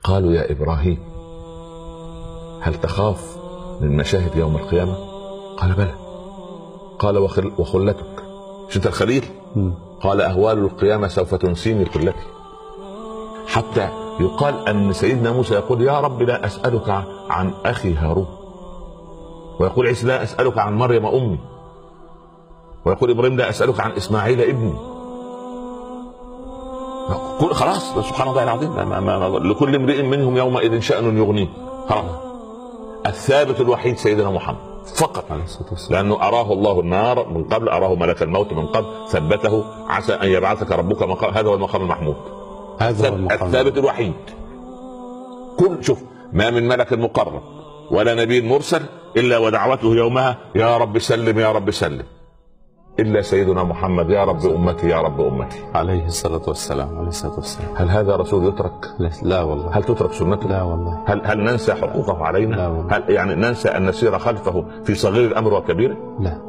قالوا يا إبراهيم هل تخاف من مشاهد يوم القيامة؟ قال بلى. قال وخلتك مش انت الخليل؟ قال أهوال القيامة سوف تنسيني خلتي. حتى يقال أن سيدنا موسى يقول يا رب لا أسألك عن أخي هارون، ويقول عيسى لا أسألك عن مريم أمي، ويقول إبراهيم لا أسألك عن إسماعيل ابني. خلاص سبحان الله العظيم، لكل امرئ منهم يومئذ شأن يغنيه. خلاص الثابت الوحيد سيدنا محمد فقط، لأنه أراه الله النار من قبل، أراه ملك الموت من قبل، ثبته عسى أن يبعثك ربك مقام، هذا هو المقام المحمود، هذا الثابت الوحيد. كل شوف ما من ملك مقرب ولا نبي مرسل إلا ودعوته يومها يا رب سلم يا رب سلم، إلا سيدنا محمد يا رب أمتي يا رب أمتي عليه الصلاة والسلام. عليه الصلاة والسلام. هل هذا رسول يترك؟ لا والله. هل تترك سنته؟ لا والله. هل ننسى حقوقه علينا؟ لا والله. هل يعني ننسى أن نسير خلفه في صغير الأمر وكبيره؟ لا.